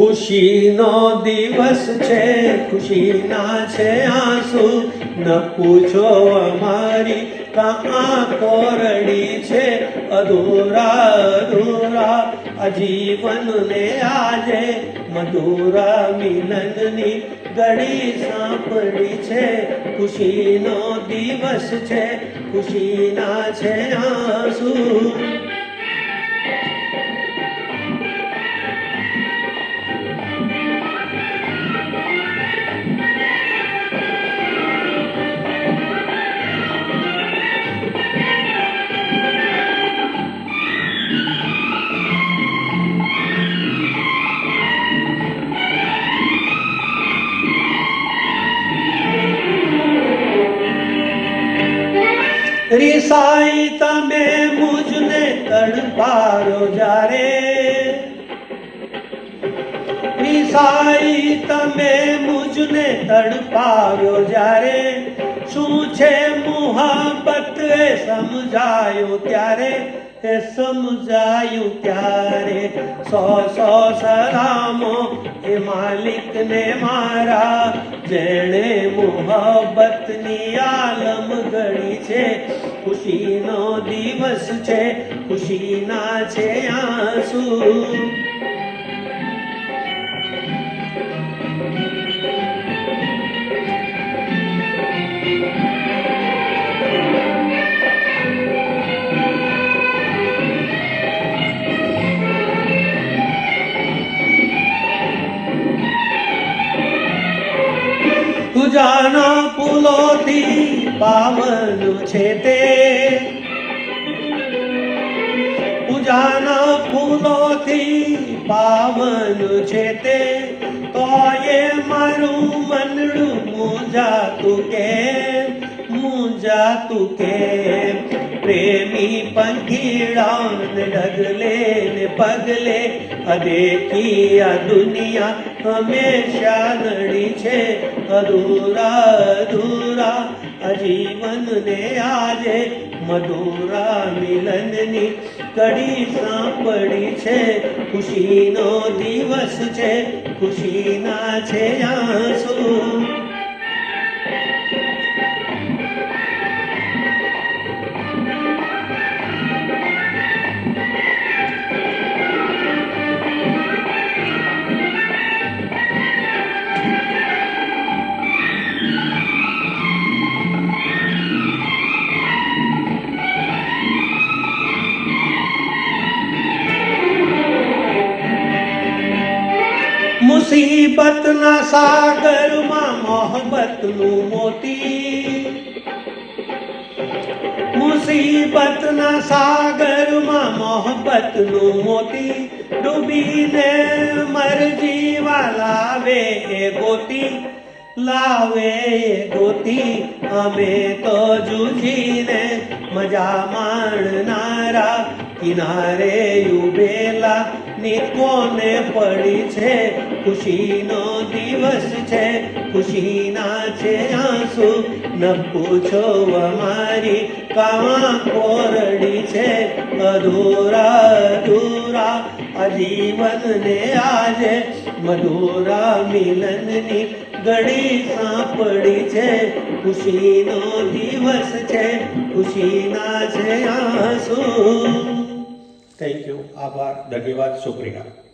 ખુશીનો દિવસ છે, ખુશીના છે આંસુ, ન પૂછો અમારી આંખો રડી છે. અધૂરા અધૂરા આ જીવનને આજે મધુરા મિલનની ઘડી સાંપડી છે. ખુશીનો દિવસ છે, ખુશીના છે આંસુ. રિસાઈ તમે મુજને તડપારો જ્યારે, રિસાઈ તમે મુજને તડપાવ્યો જ્યારે, શું છે મોહબ્બત એ સમજાયું ત્યારે, એ સમજાયું ત્યારે. સો સો સલામો એ માલિકને મારા, જેણે મોહબ્બતની આલમ ઘડી છે. ખુશીનો દિવસ છે, ખુશીના છે આંસુ. પૂજાના ફૂલોથી પાવન છે તે, પૂજાના ફૂલોથી પાવન છે તે, તો એ મારું મનડું મૂંઝાતું કેમ, મૂંઝાતું કેમ. પ્રેમી પંખીડાને ડગલે ને પગલે અદેખી આ દુનિયા હંમેશા નડી છે. અધૂરા અધૂરા આ જીવનને આજે મધુરા મિલનની ઘડી સાંપડી છે. ખુશીનો દિવસ છે, ખુશીના છે આંસુ. મુસીબતના સાગરમાં મોહબ્બતનું મોતી, મુસીબતના સાગરમાં મોહબ્બતનું મોતી, ડૂબીને મરજીવા લાવે એ ગોતી, લાવે એ ગોતી. અમે તો જુજીને મજા માણનારા, કિનારે ઉભેલા ની કોને પડી છે. ખુશીનો દિવસ છે, ખુશીના છે આંસુ, ન પૂછો અમારી કાવા કોરડી છે. અધૂરા અધૂરા આ જીવનને આજે મધુરા મિલનની ઘડી સાંપડી છે. ખુશીનો દિવસ છે, ખુશીના છે આંસુ. થેન્ક યુ, આભાર, ધન્યવાદ, શુક્રિયા.